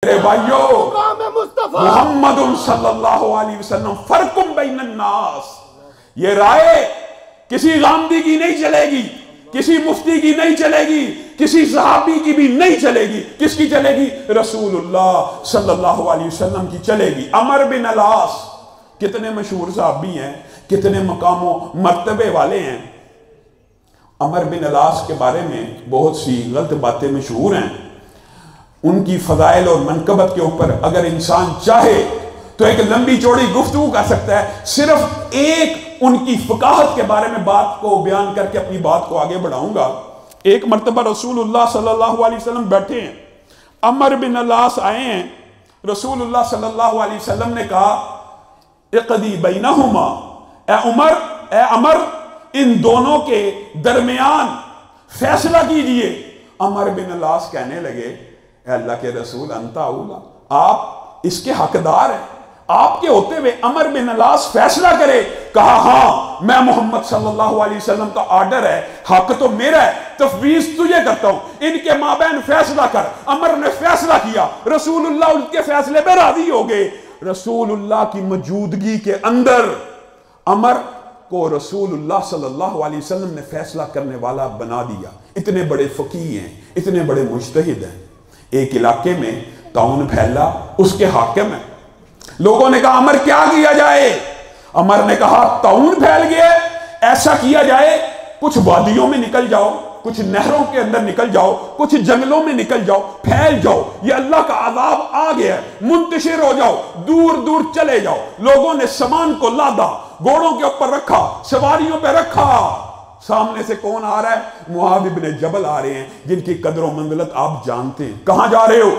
میرے بھائیو محمد صلی اللہ علیہ وسلم فرقم بین الناس، یہ رائے کسی غامدی کی نہیں چلے گی، کسی مفتی کی نہیں چلے گی، کسی صحابی کی بھی نہیں چلے گی۔ کس کی چلے گی؟ رسول اللہ صلی اللہ علیہ وسلم کی چلے گی۔ عمر بن العاص کتنے مشہور صحابی ہیں، کتنے مقام و مرتبے والے ہیں۔ عمر بن العاص کے بارے میں بہت سی غلط باتیں مشہور ہیں۔ ان کی فضائل اور منقبت کے اوپر اگر انسان چاہے تو ایک لمبی چوڑی گفتگو کر سکتا ہے۔ صرف ایک ان کی فقاہت کے بارے میں بات کو بیان کر کے اپنی بات کو آگے بڑھاؤں گا۔ ایک مرتبہ رسول اللہ صلی اللہ علیہ وسلم بیٹھے ہیں، عمر بن العاص آئے ہیں، رسول اللہ صلی اللہ علیہ وسلم نے کہا اقضی بینہما، اے عمر ان دونوں کے درمیان فیصلہ کیجئے۔ عمر بن العاص کہنے لگے اے اللہ کے رسول انت اولا، آپ اس کے حقدار ہیں، آپ کے ہوتے ہوئے عمر بن العاص فیصلہ کرے۔ کہا ہاں میں محمد صلی اللہ علیہ وسلم کا آرڈر ہے، حق تو میرا ہے، تفویض تجھے کرتا ہوں، ان کے مابین فیصلہ کر۔ عمر نے فیصلہ کیا، رسول اللہ ان کے فیصلے پہ راضی ہو گئے۔ رسول اللہ کی موجودگی کے اندر عمر کو رسول اللہ صلی اللہ علیہ وسلم نے فیصلہ کرنے والا بنا دیا۔ اتنے بڑے فقیہ ہیں، اتنے بڑے مجتہد ہیں۔ ایک علاقے میں طاعون پھیلا، اس کے حاکم ہیں۔ لوگوں نے کہا عمر کیا کیا جائے؟ عمر نے کہا طاعون پھیل گیا، ایسا کیا جائے کچھ وادیوں میں نکل جاؤ، کچھ نہروں کے اندر نکل جاؤ، کچھ جنگلوں میں نکل جاؤ، پھیل جاؤ، یہ اللہ کا عذاب آ گیا ہے، منتشر ہو جاؤ، دور دور چلے جاؤ۔ لوگوں نے سامان کو لادا، گھوڑوں کے اوپر رکھا، سواریوں پہ رکھا۔ سامنے سے کون آ رہا ہے؟ معاذ بن جبل آ رہے ہیں، جن کی قدر و منزلت آپ جانتے ہیں۔ کہاں جا رہے ہو؟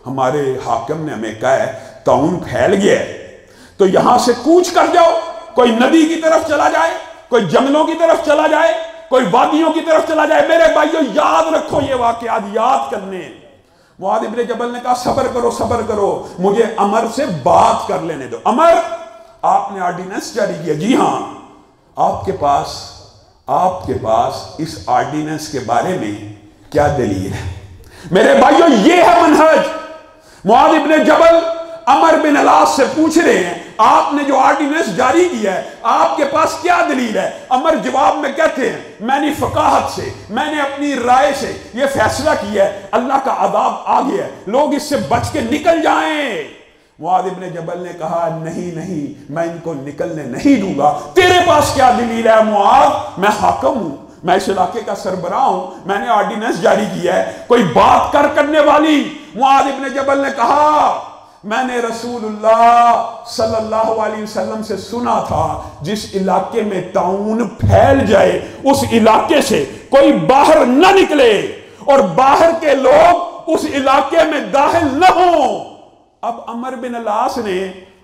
ہمارے حاکم نے ہمیں کہا ہے طاعون پھیل گیا ہے، تو یہاں سے کوچ کر جاؤ، کوئی ندی کی طرف چلا جائے، کوئی جنگلوں کی طرف چلا جائے، کوئی وادیوں کی طرف چلا جائے۔ میرے بھائیو یاد رکھو، یہ واقعات یاد کرنے۔ معاذ بن جبل نے کہا صبر کرو، صبر کرو، مجھے عمر سے بات کر لینے دو۔ عمر آپ نے آرڈیننس جاری کیا؟ جی ہاں۔ آپ کے پاس اس آرڈیننس کے بارے میں کیا دلیل ہے؟ میرے بھائیو یہ ہے منہج۔ معاذ بن جبل عمر بن العاص سے پوچھ رہے ہیں آپ نے جو آرڈیننس جاری کیا ہے آپ کے پاس کیا دلیل ہے؟ عمر جواب میں کہتے ہیں میں نے فقاہت سے، میں نے اپنی رائے سے یہ فیصلہ کیا ہے، اللہ کا عذاب آ گیا ہے، لوگ اس سے بچ کے نکل جائیں۔ معاذ بن جبل نے کہا نہیں میں ان کو نکلنے نہیں دوں گا۔ تیرے پاس کیا دلیل ہے معاذ؟ میں حاکم ہوں، میں اس علاقے کا سربراہ ہوں، میں نے آرڈیننس جاری کیا ہے، کوئی بات کرنے والی۔ معاذ بن جبل نے کہا میں نے رسول اللہ صلی اللہ علیہ وسلم سے سنا تھا جس علاقے میں طاعون پھیل جائے اس علاقے سے کوئی باہر نہ نکلے اور باہر کے لوگ اس علاقے میں داخل نہ ہوں۔ اب عمر بن العاص نے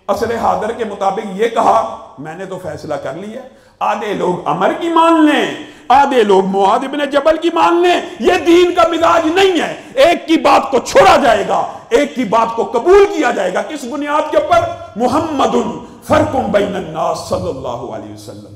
عصر حاضر کے مطابق یہ کہا میں نے تو فیصلہ کر لیا، آدھے لوگ عمر کی مان لیں، آدھے لوگ معاذ بن جبل کی مان لیں۔ یہ دین کا مزاج نہیں ہے، ایک کی بات کو چھوڑا جائے گا، ایک کی بات کو قبول کیا جائے گا۔ کس بنیاد کے اوپر؟ محمد فرقم بین الناس صلی اللہ علیہ وسلم۔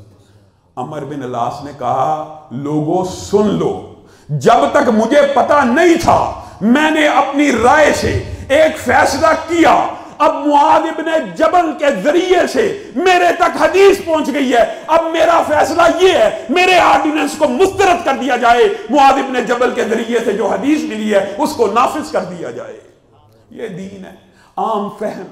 عمر بن العاص نے کہا لوگوں سن لو، جب تک مجھے پتا نہیں تھا میں نے اپنی رائے سے ایک فیصلہ کیا، اب معاذ بن جبل کے ذریعے سے میرے تک حدیث پہنچ گئی ہے، اب میرا فیصلہ یہ ہے میرے آرڈیننس کو مسترد کر دیا جائے، معاذ بن جبل کے ذریعے سے جو حدیث ملی ہے اس کو نافذ کر دیا جائے۔ یہ دین ہے، عام فہم۔